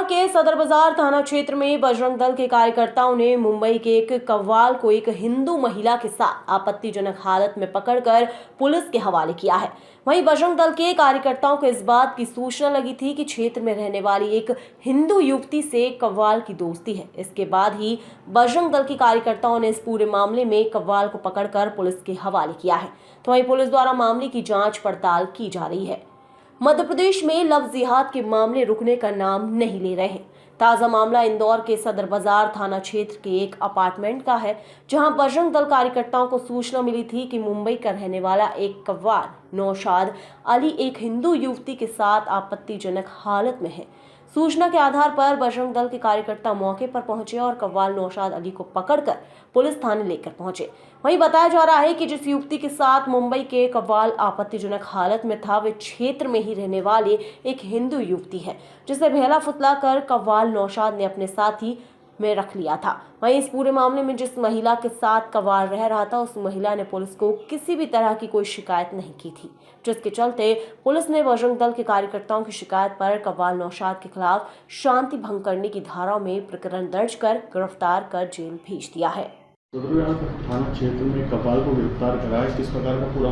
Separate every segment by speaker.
Speaker 1: के सदर बाजार थाना क्षेत्र में बजरंग दल के कार्यकर्ताओं ने मुंबई के एक कव्वाल को एक हिंदू महिला के साथ आपत्तिजनक हालत में पकड़कर पुलिस के हवाले किया है। वहीं बजरंग दल के कार्यकर्ताओं को इस बात की सूचना लगी थी कि क्षेत्र में रहने वाली एक हिंदू युवती से कव्वाल की दोस्ती है। इसके बाद ही बजरंग दल के कार्यकर्ताओं ने इस पूरे मामले में कव्वाल को पकड़कर पुलिस के हवाले किया है। तो वहीं पुलिस द्वारा मामले की जांच पड़ताल की जा रही है। मध्य प्रदेश में लव जिहाद के मामले रुकने का नाम नहीं ले रहे हैं। ताजा मामला इंदौर के सदर बाजार थाना क्षेत्र के एक अपार्टमेंट का है, जहां बजरंग दल कार्यकर्ताओं को सूचना मिली थी कि मुंबई का रहने वाला एक कव्वाल नौशाद अली एक हिंदू युवती के साथ आपत्तिजनक हालत में है। सूचना के आधार पर बजरंग दल के कार्यकर्ता मौके पर पहुंचे और कव्वाल नौशाद अली को पकड़कर पुलिस थाने लेकर पहुंचे। वहीं बताया जा रहा है कि जिस युवती के साथ मुंबई के कव्वाल आपत्तिजनक हालत में था, वे क्षेत्र में ही रहने वाली एक हिंदू युवती है, जिसे भेला फुतला कर कव्वाल नौशाद ने अपने साथी में रख लिया था। वहीं इस पूरे मामले में जिस महिला के साथ कव्वाल रह रहा था, उस महिला ने पुलिस को किसी भी तरह की कोई शिकायत नहीं की थी, जिसके चलते पुलिस ने बजरंग दल के कार्यकर्ताओं की शिकायत पर कव्वाल नौशाद के खिलाफ शांति भंग करने की धाराओं में प्रकरण दर्ज कर गिरफ्तार कर जेल भेज दिया है।
Speaker 2: थाना क्षेत्र में कव्वाल को गिरफ्तार करा है, किस प्रकार का पूरा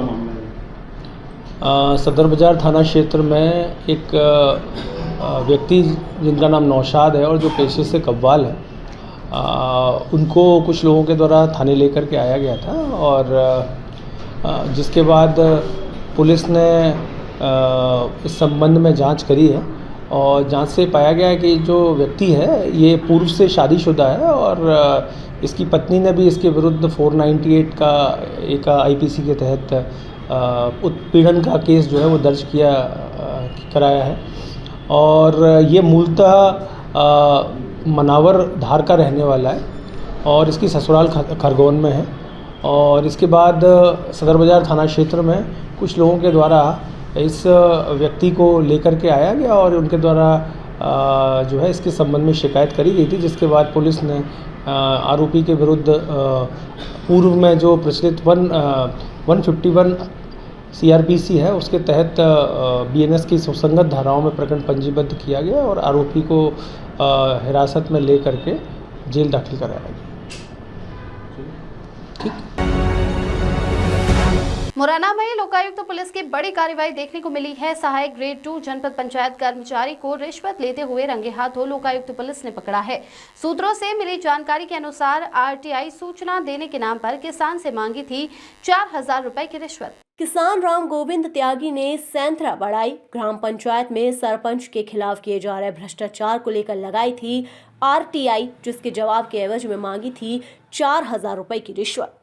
Speaker 2: मामला है?
Speaker 3: सदर बाजार थाना क्षेत्र में एक व्यक्ति जिनका नाम नौशाद है और जो पेशे से कव्वाल है, उनको कुछ लोगों के द्वारा थाने लेकर के आया गया था और जिसके बाद पुलिस ने इस संबंध में जांच करी है और जांच से पाया गया है कि जो व्यक्ति है ये पूर्व से शादीशुदा है और इसकी पत्नी ने भी इसके विरुद्ध 498 का एक आईपीसी के तहत उत्पीड़न का केस जो है वो दर्ज कराया है और ये मूलतः मनावर धार का रहने वाला है और इसकी ससुराल खरगोन में है। और इसके बाद सदर बाजार थाना क्षेत्र में कुछ लोगों के द्वारा इस व्यक्ति को लेकर के आया गया और उनके द्वारा जो है इसके संबंध में शिकायत करी गई थी, जिसके बाद पुलिस ने आरोपी के विरुद्ध पूर्व में जो प्रचलित 151 CRPC है उसके तहत BNS की सुसंगत धाराओं में प्रकरण पंजीबद्ध किया गया और आरोपी को हिरासत में ले करके जेल दाखिल कराया गया।
Speaker 4: मुरैना में लोकायुक्त पुलिस की बड़ी कार्रवाई देखने को मिली है। सहायक ग्रेड 2 जनपद पंचायत कर्मचारी को रिश्वत लेते हुए रंगे हाथों लोकायुक्त पुलिस ने पकड़ा है। सूत्रों से मिली जानकारी के अनुसार RTI सूचना देने के नाम पर किसान से मांगी थी 4000 रुपए की रिश्वत।
Speaker 1: किसान राम गोविंद त्यागी ने सैंथरा बड़ाई ग्राम पंचायत में सरपंच के खिलाफ किए जा रहे भ्रष्टाचार को लेकर लगाई थी RTI, जिसके जवाब के एवज में मांगी थी 4000 रुपए की रिश्वत।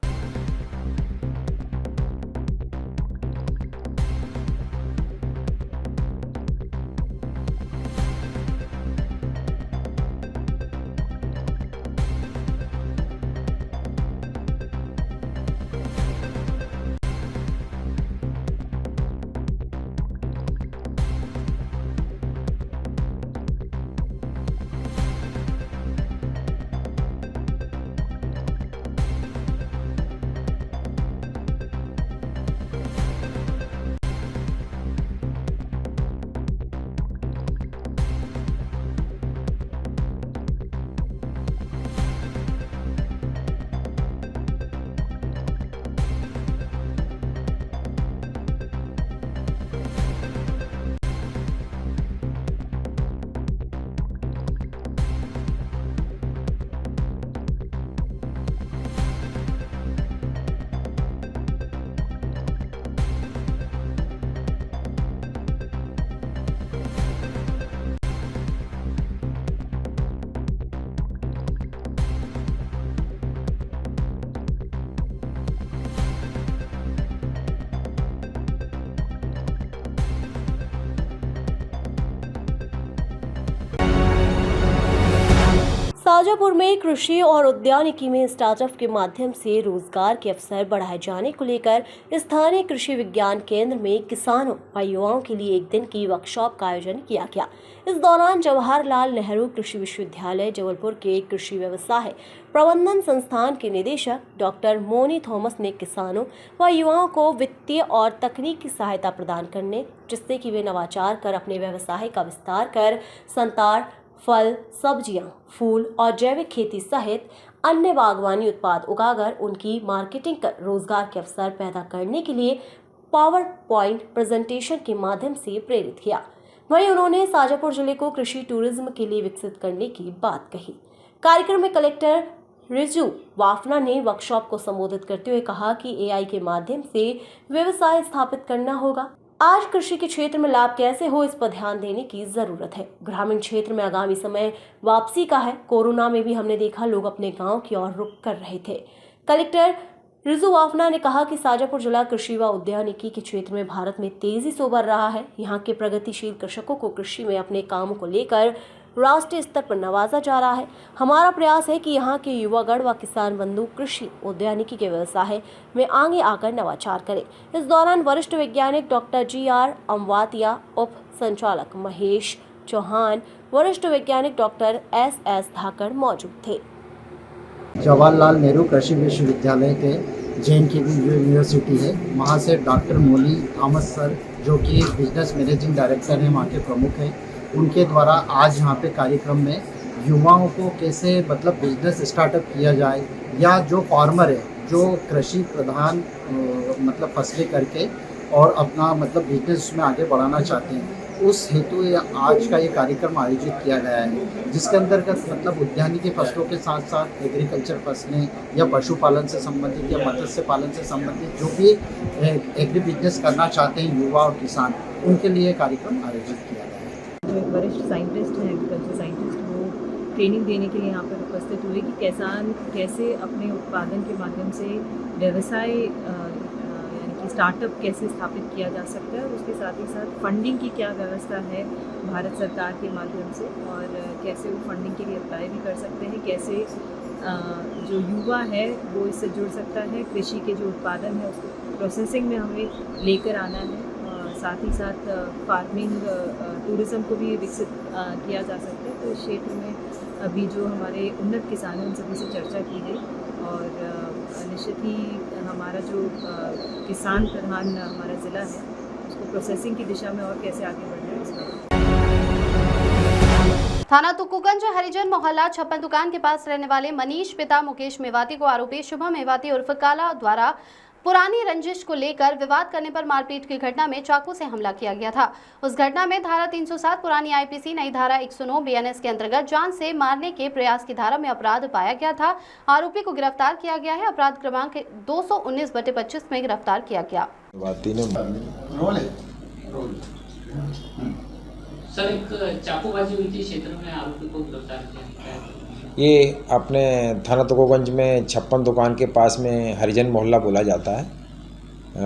Speaker 1: शाजापुर में कृषि और उद्यानिकी में स्टार्टअप के माध्यम से रोजगार के अवसर बढ़ाए जाने को लेकर स्थानीय कृषि विज्ञान केंद्र में किसानों व युवाओं के लिए एक दिन की वर्कशॉप का आयोजन किया गया। इस दौरान जवाहरलाल नेहरू कृषि विश्वविद्यालय जबलपुर के कृषि व्यवसाय प्रबंधन संस्थान के निदेशक डॉक्टर मोनी थॉमस ने किसानों व युवाओं को वित्तीय और तकनीकी सहायता प्रदान करने, जिससे कि वे नवाचार कर अपने व्यवसाय का विस्तार कर संतार, फल, सब्जियां, फूल और जैविक खेती सहित अन्य बागवानी उत्पाद उगाकर उनकी मार्केटिंग कर रोजगार के अवसर पैदा करने के लिए पावर पॉइंट प्रेजेंटेशन के माध्यम से प्रेरित किया। वहीं उन्होंने शाजापुर जिले को कृषि टूरिज्म के लिए विकसित करने की बात कही। कार्यक्रम में कलेक्टर रिजू वाफना ने वर्कशॉप को संबोधित करते हुए कहा कि एआई के माध्यम से व्यवसाय स्थापित करना होगा। आज कृषि के क्षेत्र में लाभ कैसे हो, इस पर ध्यान देने की जरूरत है। ग्रामीण क्षेत्र में आगामी समय वापसी का है। कोरोना में भी हमने देखा लोग अपने गांव की ओर रुख कर रहे थे। कलेक्टर रिजू वाफना ने कहा कि शाजापुर जिला कृषि व उद्यानिकी के क्षेत्र में भारत में तेजी से उभर रहा है। यहाँ के प्रगतिशील कृषकों को कृषि में अपने कामों को लेकर राष्ट्रीय स्तर पर नवाजा जा रहा है। हमारा प्रयास है कि यहाँ के युवागण व किसान बंधु कृषि उद्यानिकी के व्यवसाय में आगे आकर नवाचार करें। इस दौरान वरिष्ठ वैज्ञानिक डॉक्टर GR अमवातिया, उप संचालक महेश चौहान, वरिष्ठ वैज्ञानिक डॉक्टर SS धाकड़ मौजूद थे।
Speaker 5: जवाहरलाल नेहरू कृषि विश्वविद्यालय के JNK यूनिवर्सिटी है, वहाँ से डॉक्टर मोनी थॉमस सर जो कि बिजनेस मैनेजिंग डायरेक्टर हैं, वहाँ के प्रमुख हैं, उनके द्वारा आज यहाँ पे कार्यक्रम में युवाओं को कैसे मतलब बिजनेस स्टार्टअप किया जाए या जो फार्मर है जो कृषि प्रधान मतलब फसलें करके और अपना मतलब बिजनेस में आगे बढ़ाना चाहते हैं, उस हेतु आज का ये कार्यक्रम आयोजित किया गया है, जिसके अंतर्गत मतलब उद्यानिकी फसलों के साथ साथ एग्रीकल्चर फसलें या पशुपालन से संबंधित या मत्स्य पालन से संबंधित जो भी एग्री बिजनेस करना चाहते हैं युवा और किसान, उनके लिए कार्यक्रम आयोजित किया गया है।
Speaker 6: जो एक वरिष्ठ साइंटिस्ट हैं, एग्रीकल्चर साइंटिस्ट, वो ट्रेनिंग देने के लिए यहाँ पर उपस्थित हुए कि किसान कैसे अपने उत्पादन के माध्यम से व्यवसाय यानी कि स्टार्टअप कैसे स्थापित किया जा सकता है और उसके साथ ही साथ फंडिंग की क्या व्यवस्था है भारत सरकार के माध्यम से और कैसे वो फंडिंग के लिए अप्लाई भी कर सकते हैं, कैसे जो युवा है वो इससे जुड़ सकता है, कृषि के जो उत्पादन है उसको प्रोसेसिंग में हमें लेकर आना है, साथ ही साथ फार्मिंग टूरिज़्म को भी विकसित किया जा सकता है। तो इस क्षेत्र में अभी जो हमारे उन्नत किसान हैं उन सभी से चर्चा की गई और निश्चित ही हमारा जो किसान प्रधान हमारा ज़िला है उसको प्रोसेसिंग की दिशा में और कैसे आगे बढ़ना है इसका।
Speaker 4: थाना तुकुगंज हरिजन मोहल्ला 56 दुकान के पास रहने वाले मनीष पिता मुकेश मेवाती को आरोपी शुभम मेवाती उर्फ काला द्वारा पुरानी रंजिश को लेकर विवाद करने पर मारपीट की घटना में चाकू से हमला किया गया था। उस घटना में धारा 307 पुरानी IPC नई धारा 109 BNS के अंतर्गत जान से मारने के प्रयास की धारा में अपराध पाया गया था। आरोपी को गिरफ्तार किया गया है। अपराध क्रमांक 219/25 में गिरफ्तार किया गया।
Speaker 7: सर, एक चाकूबाजी हुई थी क्षेत्र में, आरोपी को गिरफ्तार किया।
Speaker 8: ये अपने थाना तुकुगंज में 56 दुकान के पास में हरिजन मोहल्ला बोला जाता है,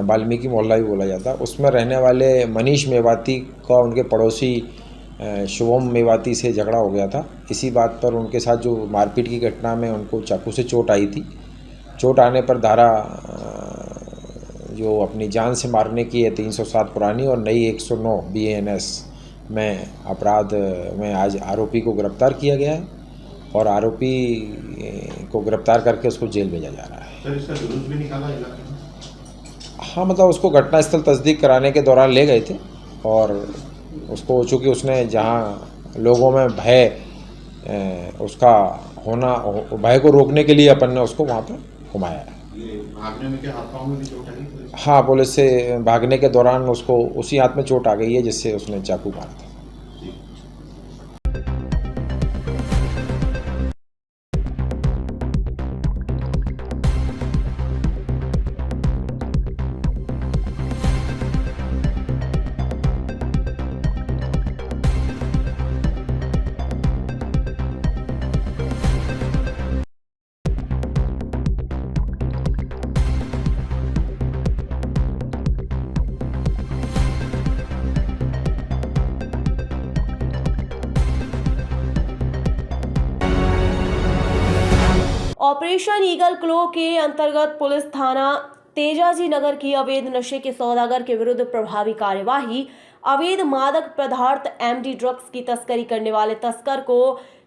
Speaker 8: वाल्मीकि मोहल्ला भी बोला जाता है। उसमें रहने वाले मनीष मेवाती का उनके पड़ोसी शुभम मेवाती से झगड़ा हो गया था। इसी बात पर उनके साथ जो मारपीट की घटना में उनको चाकू से चोट आई थी। चोट आने पर धारा जो अपनी जान से मारने की है 307 पुरानी और नई 109 BNS में अपराध में आज आरोपी को गिरफ्तार किया गया है और आरोपी को गिरफ्तार करके उसको जेल भेजा जा रहा है।
Speaker 2: सर, इसका जुलूस भी निकाला इलाके में?
Speaker 8: हाँ, मतलब उसको घटनास्थल तस्दीक कराने के दौरान ले गए थे और उसको चूँकि उसने जहाँ लोगों में भय उसका होना, भय को रोकने के लिए अपन ने उसको वहाँ पर घुमाया है।
Speaker 2: भागने में क्या हाथ पाँव में भी चोट आई?
Speaker 8: हाँ, पुलिस से भागने के दौरान उसको उसी हाथ में चोट आ गई है जिससे उसने चाकू मारा था।
Speaker 1: ऑपरेशन ईगल क्लो के अंतर्गत पुलिस थाना तेजाजी नगर की अवैध नशे के सौदागर के विरुद्ध प्रभावी कार्यवाही। अवैध मादक पदार्थ एमडी ड्रग्स की तस्करी करने वाले तस्कर को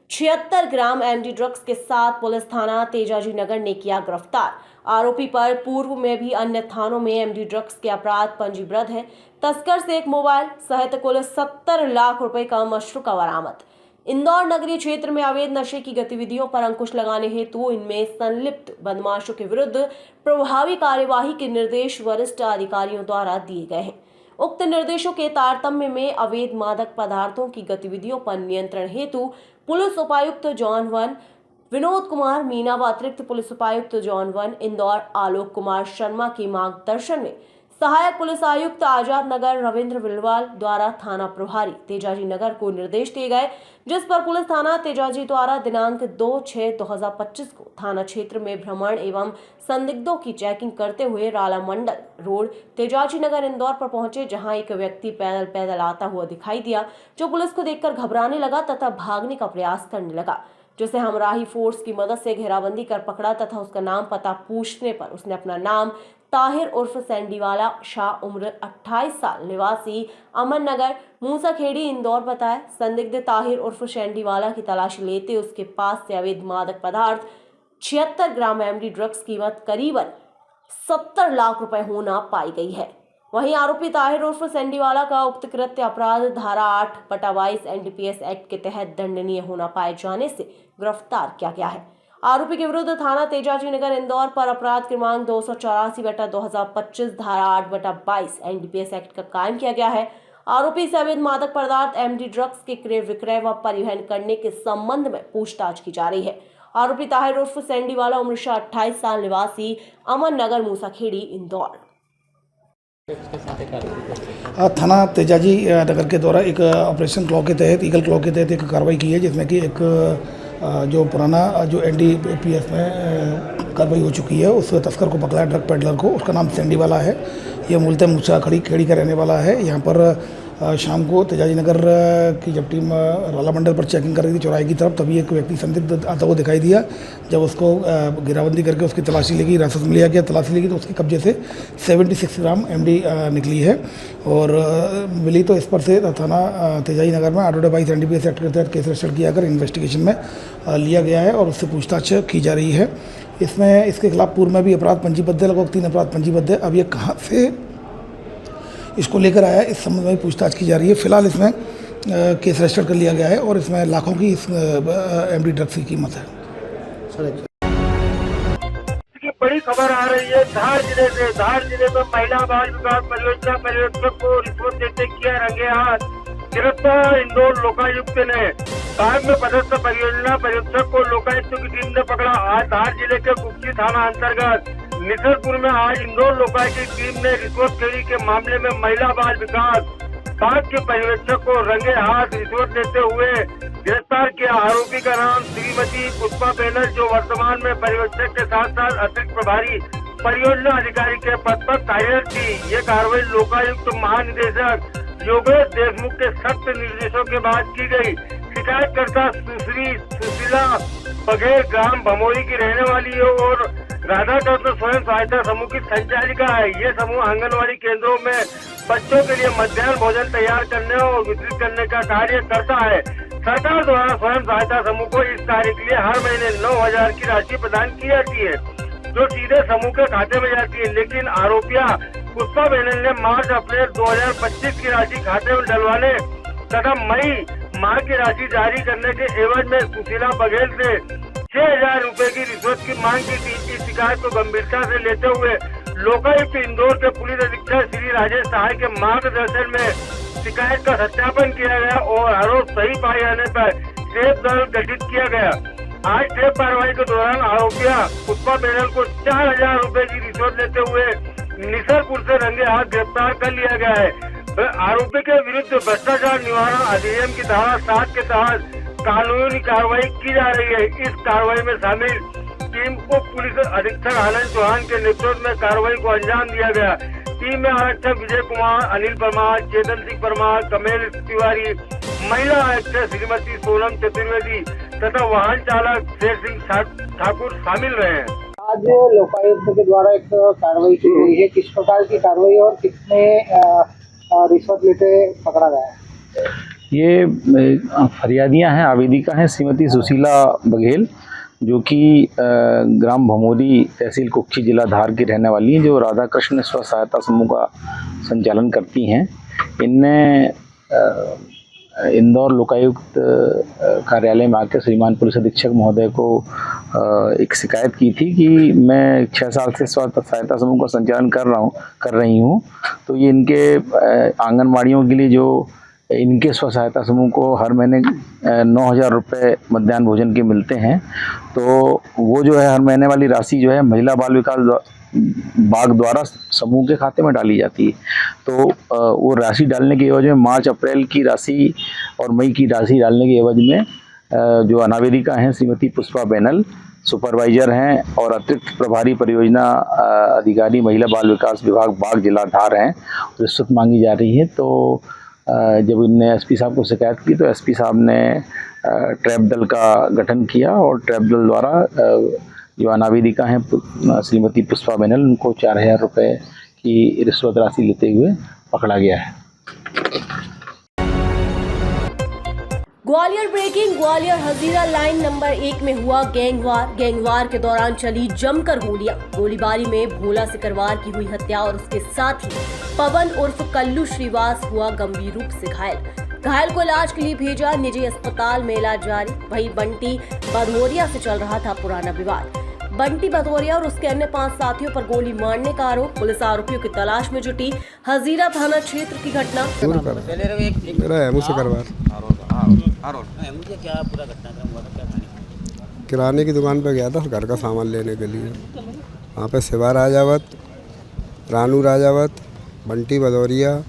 Speaker 1: 76 ग्राम एमडी ड्रग्स के साथ पुलिस थाना तेजाजी नगर ने किया गिरफ्तार। आरोपी पर पूर्व में भी अन्य थानों में एमडी ड्रग्स के अपराध पंजीबद्ध है। तस्कर से एक मोबाइल सहित कुल 70 लाख रुपए का मशरूका बरामद। इंदौर नगरीय क्षेत्र में अवैध नशे की गतिविधियों पर अंकुश लगाने हेतु इनमें संलिप्त बदमाशों के विरुद्ध प्रभावी कार्यवाही के निर्देश वरिष्ठ अधिकारियों द्वारा दिए गए हैं। उक्त निर्देशों के तारतम्य में अवैध मादक पदार्थों की गतिविधियों पर नियंत्रण हेतु पुलिस उपायुक्त जोन 1 विनोद कुमार मीना व अतिरिक्त पुलिस उपायुक्त जोन 1 इंदौर आलोक कुमार शर्मा के मार्गदर्शन में सहायक पुलिस आयुक्त आजाद नगर रविंद्र बिलवाल द्वारा थाना प्रभारी तेजाजी नगर को निर्देश दिए गए, जिस पर पुलिस थाना तेजाजी द्वारा दिनांक 2/6/2025 को थाना क्षेत्र में भ्रमण एवं संदिग्धों की चेकिंग करते हुए राला मंडल रोड तेजाजी नगर इंदौर पर पहुंचे, जहां एक व्यक्ति पैदल आता हुआ दिखाई दिया, जो पुलिस को देखकर घबराने लगा तथा भागने का प्रयास करने लगा, जिसे हमराही फोर्स की मदद से घेराबंदी कर पकड़ा तथा उसका नाम पता पूछने पर उसने अपना नाम ताहिर उर्फ सैंडीवाला शाह उम्र 28 साल निवासी अमन नगर मूसाखेड़ी इंदौर बताया। संदिग्ध ताहिर उर्फ सैंडीवाला की तलाशी लेते उसके पास से अवैध मादक पदार्थ 76 ग्राम एमडी ड्रग्स कीमत करीबन 70 लाख रुपए होना पाई गई है। वहीं आरोपी ताहिर उर्फ सैंडीवाला का उक्त कृत्य अपराध धारा 8/22 एनडीपीएस एक्ट के तहत दंडनीय होना पाए जाने से गिरफ्तार किया गया है। आरोपी के विरुद्ध थाना तेजाजी नगर इंदौर पर अपराध क्रमांक 284/2025 धारा 8/22 एनडीपीएस एक्ट का कायम किया गया है। आरोपी से अवैध मादक पदार्थ एमडी ड्रग्स के क्रय विक्रय व परिवहन करने के संबंध में पूछताछ की जा रही है। आरोपी ताहिर उर्फ सैंडीवाला उम्र 28 साल निवासी अमन नगर मूसाखेड़ी इंदौर।
Speaker 9: थाना तेजाजी नगर के द्वारा एक ऑपरेशन क्लॉ के तहत ईगल क्लॉ के तहत एक कार्रवाई की है, जिसमें कि एक जो पुराना जो एनडीपीएस में कार्रवाई हो चुकी है, उस तस्कर को पकड़ा है, ड्रग पेडलर को। उसका नाम सैंडीवाला है। यह मूलतः मूसाखेड़ी का रहने वाला है। यहाँ पर शाम को तेजाजी नगर की जब टीम राला मंडल पर चेकिंग कर रही थी चौराहे की तरफ, तभी एक व्यक्ति संदिग्ध आता हुआ दिखाई दिया। जब उसको घेराबंदी करके उसकी तलाशी लेगी, हिरासत में लिया गया, तलाशी लेगी तो उसके कब्जे से 76 ग्राम एमडी निकली है और मिली। तो इस पर से थाना तेजाजी नगर में 8/22 एनडीपीएस एक्ट के तहत केस रजिस्टर किया कर इन्वेस्टिगेशन में लिया गया है और उससे पूछताछ की जा रही है। इसमें इसके खिलाफ पूर्व में भी अपराध पंजीबद्ध है, लगभग 3 अपराध पंजीबद्ध है। अब ये कहाँ से इसको लेकर आया, इस संबंध में पूछताछ की जा रही है। फिलहाल इसमें केस रजिस्टर कर लिया गया है और इसमें लाखों की इस एमडी ड्रग्स की कीमत है।
Speaker 10: बड़ी खबर आ रही है धार जिले से। धार जिले में महिला बाल विकास परियोजना पर्यवेक्षक को रिश्वत देते किया रंगे हाथ गिरफ्तार। इंदौर लोकायुक्त ने बाद में पदस्थ परियोजना पर्यवेक्षक को लोकायुक्त की टीम ने पकड़ा। आज धार जिले के कुक्सी थाना अंतर्गत निसरपुर में आज इंदौर लोकायुक्त की टीम ने रिश्वतखोरी के मामले में महिला बाल विकास विभाग के पर्यवेक्षक को रंगे हाथ रिश्वत लेते हुए गिरफ्तार किया। आरोपी का नाम श्रीमती पुष्पा बैनर, जो वर्तमान में पर्यवेक्षक के साथ साथ अतिरिक्त प्रभारी परियोजना अधिकारी के पद पर कार्यरत थी। ये कार्रवाई लोकायुक्त महानिदेशक योगेश देशमुख के सख्त निर्देशों के बाद की गई। शिकायतकर्ता सुशीला बघेल ग्राम भमोरी की रहने वाली है और राधा कृष्ण स्वयं सहायता समूह की संचालिका है। ये समूह आंगनवाड़ी केंद्रों में बच्चों के लिए मध्याह्न भोजन तैयार करने और वितरित करने का कार्य करता है। सरकार द्वारा स्वयं सहायता समूह को इस कार्य के लिए हर महीने 9,000 की राशि प्रदान की जाती है, जो सीधे समूह के खाते में जाती है। लेकिन आरोपिया पुष्पा बैनर ने मार्च अप्रैल 2025 की राशि खाते में डलवाने तथा मई माह की राशि जारी करने के एवज में सुशीला बघेल से 6,000 रुपए की रिश्वत की मांग की थी। इस शिकायत को गंभीरता से लेते हुए लोकायुक्त इंदौर के पुलिस अधीक्षक श्री राजेश सहाय के मार्गदर्शन में शिकायत का सत्यापन किया गया और आरोप सही पाए जाने पर ट्रेप दल गठित किया गया। आज ट्रेप कार्रवाई के दौरान आरोपिया पुष्पा बैनर को 4,000 रुपए की रिश्वत लेते हुए निसरपुर से रंगे हाथ गिरफ्तार कर लिया गया है। आरोपी के विरुद्ध भ्रष्टाचार निवारण अधिनियम की धारा 7 के तहत कानूनी कार्रवाई की जा रही है। इस कार्रवाई में शामिल टीम को पुलिस अधीक्षक आनंद चौहान के नेतृत्व में कार्रवाई को अंजाम दिया गया। टीम में आरक्षक विजय कुमार, अनिल परमार, चेतन सिंह परमार, कमेल तिवारी, महिला आरक्षक श्रीमती सोनम चतुर्वेदी, तथा वाहन चालक शेर सिंह ठाकुर शामिल रहे।
Speaker 5: आज लोकायुक्त के द्वारा एक कार्रवाई की गई है, किस प्रकार की कार्रवाई और कितने रिश्वत लेते पकड़ा गया है?
Speaker 11: ये फरियादियां हैं, आवेदिका हैं श्रीमती सुशीला बघेल, जो कि ग्राम भमोरी तहसील कुक्षी जिला धार की रहने वाली हैं, जो राधा कृष्ण स्व सहायता समूह का संचालन करती हैं। इनने इंदौर लोकायुक्त कार्यालय में आकर श्रीमान पुलिस अधीक्षक महोदय को एक शिकायत की थी कि मैं 6 साल से स्व सहायता समूह का संचालन कर रही हूँ, तो ये इनके आंगनबाड़ियों के लिए जो इनके स्व सहायता समूह को हर महीने 9,000 रुपये मध्याह्न भोजन के मिलते हैं, तो वो जो है हर महीने वाली राशि जो है महिला बाल विकास बाग द्वारा समूह के खाते में डाली जाती है। तो वो राशि डालने के एवज में मार्च अप्रैल की राशि और मई की राशि डालने के एवज में जो अनावेदिका हैं श्रीमती पुष्पा बैनल सुपरवाइजर हैं और अतिरिक्त प्रभारी परियोजना अधिकारी महिला बाल विकास विभाग बाग जिला धार हैं, रिश्वत मांगी जा रही है। तो जब इनने एसपी साहब को शिकायत की तो एसपी साहब ने ट्रैप दल का गठन किया और ट्रैप दल द्वारा जो अनावेदिका हैं श्रीमती पुष्पा बैनल, उनको 4,000 रुपये की रिश्वत राशि लेते हुए पकड़ा गया है।
Speaker 1: Gwalior breaking. Gwalior Hazira line number 1 में हुआ गैंगवार के दौरान चली जमकर गोलीबारी में भोला सिकरवार की हुई हत्या और उसके साथ ही पवन उर्फ कल्लू श्रीवास हुआ गंभीर रूप से घायल को इलाज के लिए भेजा, निजी अस्पताल में इलाज जारी। वहीं बंटी भदौरिया से चल रहा था पुराना विवाद। बंटी भदौरिया और उसके अन्य 5 साथियों पर गोली मारने का आरोप। पुलिस आरोपियों की तलाश में जुटी। हजीरा थाना क्षेत्र की घटना।
Speaker 12: किराने की दुकान पर गया था घर का सामान लेने के लिए। वहाँ पे शिवा राजावत, रानू राजावत, बंटी भदौरिया,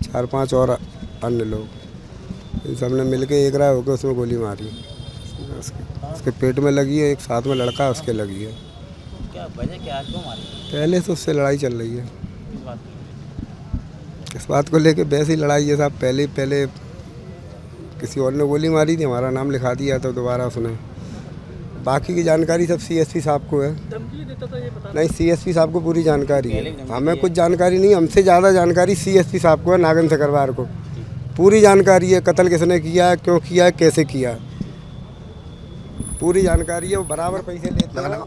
Speaker 12: 4-5 और अन्य लोग, इन सब ने मिल के एक राय होकर उसमें गोली मारी। उसके पेट में लगी है, एक साथ में लड़का उसके लगी है। क्या वजह क्या, क्यों मारी? पहले से उससे लड़ाई चल रही है। इस बात को लेके वैसे ही लड़ाई है साहब। पहले किसी और ने गोली मारी थी, हमारा नाम लिखा दिया तो दोबारा उसने। बाकी की जानकारी सब सीएसपी साहब को है। नहीं, सीएसपी साहब को पूरी जानकारी है, हमें कुछ जानकारी नहीं। हमसे ज़्यादा जानकारी सीएसपी साहब को है, नागन सिकरवार को पूरी जानकारी है। कत्ल किसने किया है, क्यों किया है, कैसे किया है, पूरी जानकारी है। वो बराबर पैसे लेते हैं।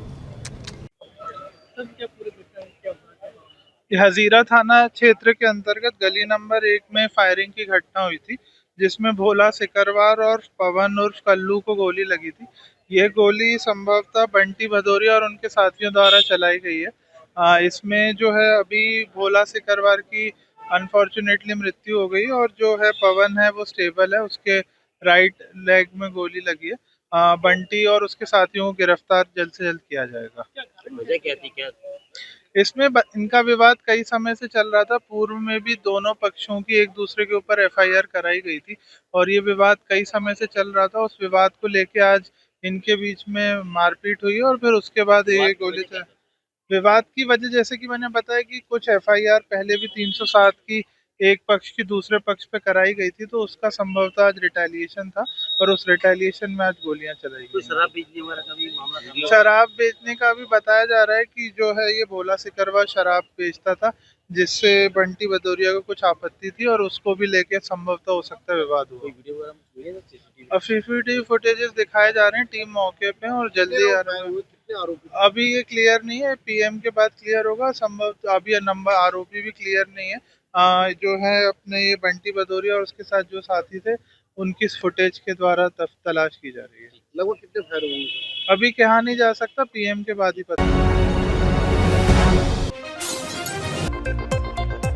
Speaker 13: हजीरा थाना क्षेत्र के अंतर्गत गली नंबर 1 में फायरिंग की घटना हुई थी, जिसमें भोला सिकरवार और पवन उर्फ कल्लू को गोली लगी थी। यह गोली संभवतः बंटी भदौरिया और उनके साथियों द्वारा चलाई गई है। इसमें जो है अभी भोला सिकरवार की अनफॉर्चुनेटली मृत्यु हो गई और जो है पवन है वो स्टेबल है, उसके राइट लेग में गोली लगी है। बंटी और उसके साथियों को गिरफ्तार जल्द से जल्द किया जाएगा। इसमें इनका विवाद कई समय से चल रहा था। पूर्व में भी दोनों पक्षों की एक दूसरे के ऊपर एफआईआर कराई गई थी और ये विवाद कई समय से चल रहा था। उस विवाद को लेके आज इनके बीच में मारपीट हुई और फिर उसके बाद ये गोली चली। विवाद की वजह जैसे कि मैंने बताया कि कुछ एफआईआर पहले भी 307 की एक पक्ष की दूसरे पक्ष पे कराई गई थी, तो उसका संभवतः आज रिटेलिएशन था और उस रिटेलिएशन में आज गोलियां चलाई गई। शराब बेचने वाला का भी मामला, शराब बेचने का भी बताया जा रहा है कि जो है ये भोला सिकरवार शराब बेचता था, जिससे बंटी भदौरिया को कुछ आपत्ति थी और उसको भी लेके संभवतः हो सकता है विवाद हुआ। अब सीसीटीवी फुटेजेस दिखाए जा रहे हैं, टीम मौके पे और जल्दी आ रहा है। अभी ये क्लियर नहीं है, पीएम के बाद क्लियर होगा संभव। अभी नंबर आरोपी भी क्लियर नहीं है। जो है अपने ये बंटी भदौरिया और उसके साथ जो साथी थे उनकी फुटेज के द्वारा तलाश की जा रही है। लगभग कितने फायर होंगे अभी कहा नहीं जा सकता, पीएम के बाद ही पता।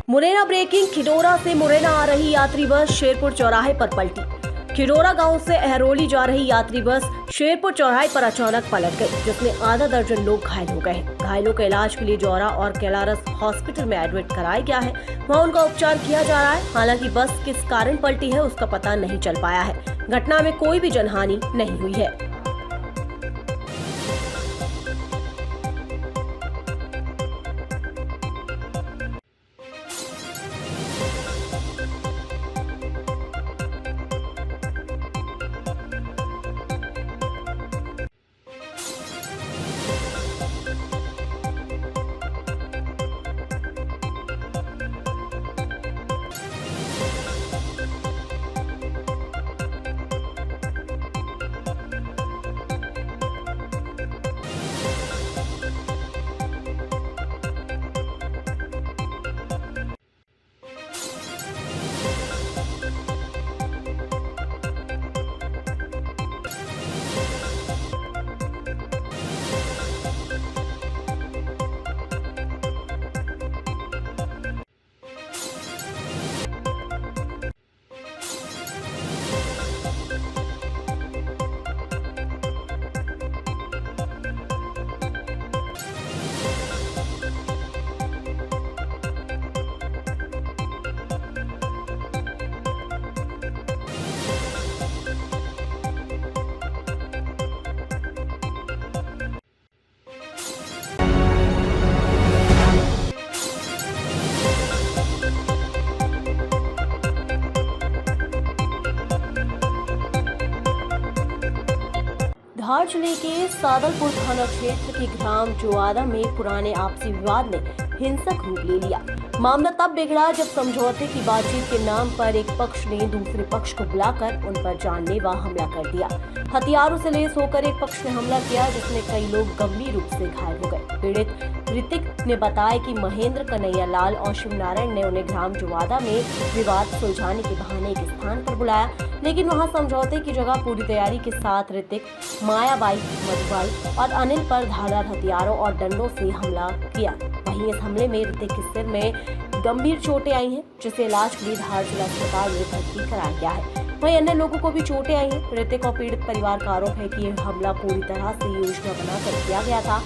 Speaker 1: मुरैना ब्रेकिंग। खिडोरा से मुरैना आ रही यात्री बस शेरपुर चौराहे पर पलटी। खिडोरा गांव से अहरोली जा रही यात्री बस शेरपुर चौराहे पर अचानक पलट गई, जिसमें आधा दर्जन लोग घायल हो गए। घायलों का इलाज के लिए जौरा और कैलारस हॉस्पिटल में एडमिट कराया गया है। वहां उनका उपचार किया जा रहा है। हालांकि बस किस कारण पलटी है उसका पता नहीं चल पाया है। घटना में कोई भी जनहानि नहीं हुई है। जिले के सादलपुर थाना क्षेत्र के ग्राम जोआदा में पुराने आपसी विवाद ने हिंसक रूप ले लिया। मामला तब बिगड़ा जब समझौते की बातचीत के नाम पर एक पक्ष ने दूसरे पक्ष को बुलाकर उन पर जानलेवा हमला कर दिया। हथियारों से लैस होकर एक पक्ष ने हमला किया, जिसमें कई लोग गंभीर रूप से घायल हो गए। पीड़ित ऋतिक ने बताया कि महेंद्र कन्हैया लाल और शिव नारायण ने उन्हें ग्राम जोआदा में विवाद सुलझाने के बहाने एक स्थान पर बुलाया, लेकिन वहां समझौते की जगह पूरी तैयारी के साथ ऋतिक, मायाबाई, मधुबाई और अनिल पर धारदार हथियारों और डंडों से हमला किया। वहीं इस हमले में ऋतिक के सिर में गंभीर चोटें आई हैं, जिसे इलाज के लिए धार जिला अस्पताल में भर्ती कराया गया है। वहीं अन्य लोगों को भी चोटें आई हैं। ऋतिक और पीड़ित परिवार का आरोप है कि यह हमला पूरी तरह से योजना बनाकर किया गया था।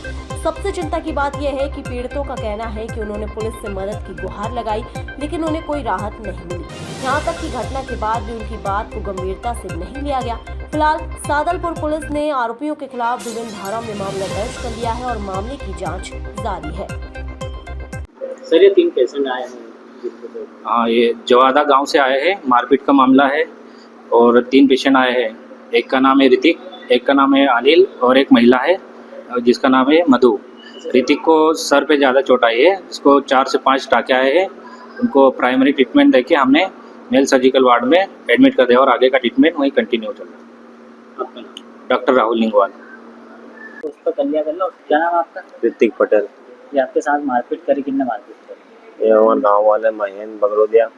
Speaker 1: सबसे चिंता की बात यह है कि पीड़ितों का कहना है कि उन्होंने पुलिस से मदद की गुहार लगाई, लेकिन उन्हें कोई राहत नहीं मिली। यहाँ तक कि घटना के बाद भी उनकी बात को गंभीरता से नहीं लिया गया। फिलहाल सादलपुर पुलिस ने आरोपियों के खिलाफ विभिन्न धाराओं में मामला दर्ज कर लिया है और मामले की जाँच जारी है।
Speaker 7: सर, ये 3 पेशेंट आए हैं।
Speaker 11: हाँ, ये जोआदा गांव से आए हैं। मारपीट का मामला है और 3 पेशेंट आए हैं। एक का नाम है ऋतिक, एक का नाम है अनिल और एक महिला है जिसका नाम है मधु। ऋतिक को सर पे ज़्यादा चोट आई है, इसको 4 से 5 टाँके आए हैं। उनको प्राइमरी ट्रीटमेंट देके हमने मेल सर्जिकल वार्ड में एडमिट कर दिया और आगे का ट्रीटमेंट वहीं कंटिन्यू चल रहा है। डॉक्टर राहुल लिंगवाल।
Speaker 7: क्या नाम आपका?
Speaker 14: ऋतिक पटेल।
Speaker 7: ये आपके साथ मारपीट करी, किसने मारपीट करी?
Speaker 14: ये हमारे गाँव वाले महेंद्र बगरोदिया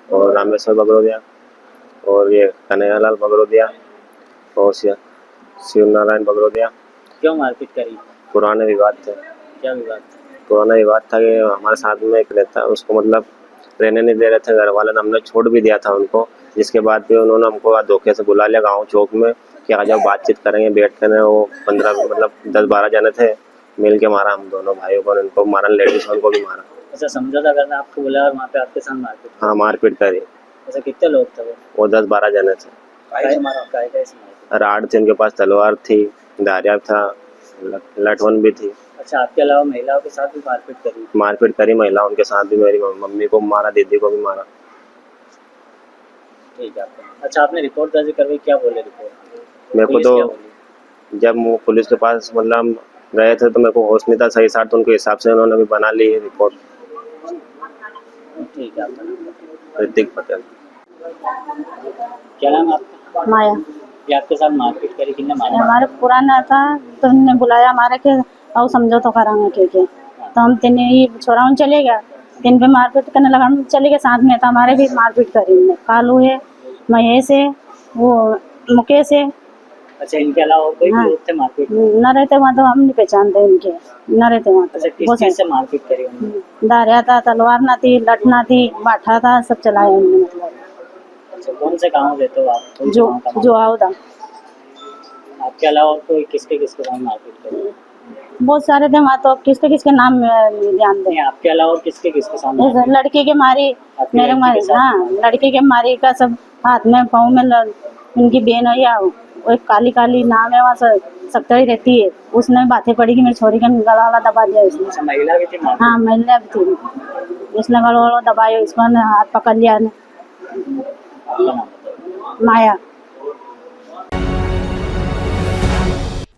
Speaker 14: और रामेश्वर बगरोदिया और ये कन्हैयालाल बगरोदिया और शिव नारायण बगरोदिया।
Speaker 7: क्यों मारपीट करी?
Speaker 14: पुराने विवाद थे।
Speaker 7: क्या विवाद था?
Speaker 14: पुराना विवाद था कि हमारे साथ में एक रहता, उसको मतलब रहने नहीं दे रहे थे घर वाले ने। हमने छोड़ भी दिया था उनको, जिसके बाद भी उन्होंने हमको धोखे से बुला लिया गाँव चौक में कि आ जाओ बातचीत करेंगे बैठ कर। वो 15 मतलब 10-12 जने थे, मिल के मारा हम दोनों भाइयों को। उनको मारा, लेडीज उनको भी मारा।
Speaker 7: अच्छा, समझौता करना आपको बोला और वहाँ पे आपके साथ मारपीट?
Speaker 14: हाँ, मारपीट करी।
Speaker 7: अच्छा, कितने लोग थे वो?
Speaker 14: 10-12 जने थे। राड थी उनके पास, तलवार थी, दारिया था, लठवन भी थी।
Speaker 7: अच्छा, आपके अलावा महिलाओं के साथ भी मारपीट करी?
Speaker 14: मारपीट करी महिलाओं के साथ भी। मेरी मम्मी को मारा, दीदी को भी मारा।
Speaker 7: ठीक है। अच्छा, आपने रिपोर्ट दर्ज करवाई, क्या बोले रिपोर्ट?
Speaker 14: मेरे को तो जब वो पुलिस के पास मतलब गए थे तो मेरे को होश नहीं था सही साथ, तो उनके हिसाब से उन्होंने भी बना ली रिपोर्ट।
Speaker 7: ठीक है।
Speaker 14: ऋतिक पटेल।
Speaker 7: क्या नाम आपका?
Speaker 15: माया।
Speaker 7: ये आपके साथ मारपीट करी, किसने मारा?
Speaker 15: हमारे पुराना था तो उन्होंने बुलाया हमारे के और समझो तो करांगे ठीक है। तो हम तीन ही छोरा चले गया, 3 पे मारपीट करने लगा। हम चले गए साथ में, तो हमारे भी मारपीट करी। कालू है, महेश है, वो मुकेश है।
Speaker 7: अच्छा, इनके अलावा कोई लोग थे मारपीट?
Speaker 15: न रहते वहाँ तो हम नहीं पहचानते इनके, न रहते वहाँ।
Speaker 7: अच्छा, किस चीज़ से मारपीट करी उन्होंने?
Speaker 15: दारिया था, तलवार ना थी, लठ ना थी, बाठा था, सब चलाया उन्होंने। मतलब
Speaker 7: अच्छा, कौन से गाँव रहते हो आप?
Speaker 15: जो आओदा।
Speaker 7: आपके अलावा कोई किसके साथ मारपीट करी?
Speaker 15: बहुत सारे थे वहाँ, तो किसके किसके नाम ध्यान दें।
Speaker 7: आपके अलावा किसके साथ?
Speaker 15: लड़की के मारी, मेरे मारी। हाँ, लड़की के मारी का सब हाथ में पाँव में उनकी बहन है, या एक काली काली नाम है, वहाँ सकतरी रहती है, उसने बातें पड़ी कि मेरी छोरी का गला वाला दबा दिया इसने।
Speaker 7: महिला भी थी?
Speaker 15: हाँ, महिला भी थी। उसने गला वाला दबाया, इसको हाथ पकड़ लिया। माया।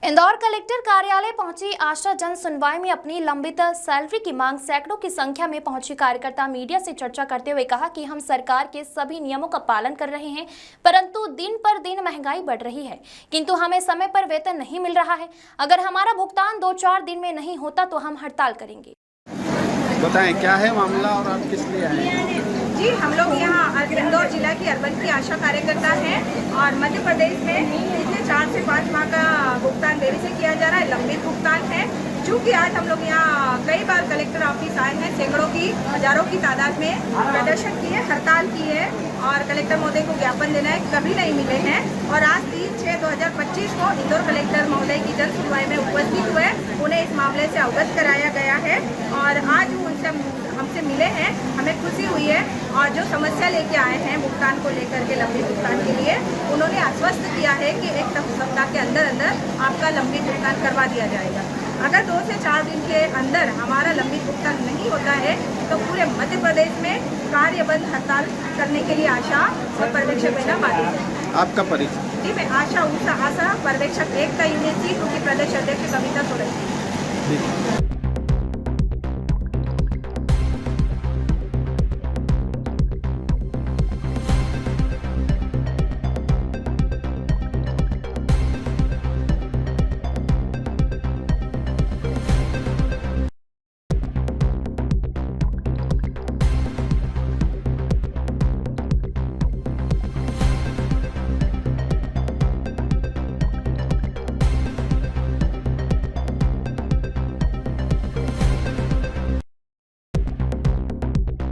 Speaker 16: इंदौर कलेक्टर कार्यालय पहुंची आशा जन सुनवाई में अपनी लंबित सैलरी की मांग सैकड़ों की संख्या में पहुंची कार्यकर्ता मीडिया से चर्चा करते हुए कहा कि हम सरकार के सभी नियमों का पालन कर रहे हैं, परंतु दिन पर दिन महंगाई बढ़ रही है, किंतु हमें समय पर वेतन नहीं मिल रहा है। अगर हमारा भुगतान 2-4 दिन में नहीं होता तो हम हड़ताल करेंगे।
Speaker 17: बताएं क्या है मामला और आप किस लिए आए हैं?
Speaker 18: जी, हम लोग यहाँ इंदौर जिला की अर्बन की आशा कार्यकर्ता हैं और मध्य प्रदेश में पिछले 4 से 5 माह का भुगतान देरी से किया जा रहा है, लंबित भुगतान है। चूँकि आज हम लोग यहाँ कई बार कलेक्टर ऑफिस आए हैं, सैकड़ों की हजारों की तादाद में प्रदर्शन किए, हड़ताल की है और कलेक्टर महोदय को ज्ञापन देना है, कभी नहीं मिले हैं। और आज 3/6/2025 को इंदौर कलेक्टर महोदय की जन सुनवाई में उपस्थित हुए, उन्हें इस मामले से अवगत कराया गया है और आज उनसे हमसे मिले हैं, हमें खुशी हुई है। और जो समस्या लेके आए हैं भुगतान को लेकर के, लंबित भुगतान के लिए, उन्होंने आश्वस्त किया है कि 1 सप्ताह के अंदर अंदर आपका लंबित भुगतान करवा दिया जाएगा। अगर 2 से 4 दिन के अंदर हमारा लंबित भुगतान नहीं होता है तो पूरे मध्य प्रदेश में कार्यबंद हड़ताल करने के लिए आशा और पर्यवेक्षक बना बाधित है।
Speaker 17: आपका परिचय?
Speaker 18: ड्यूटी में आशा पर्यवेक्षक 1 तय थी, क्योंकि प्रदेश अध्यक्ष कविता सोरेन।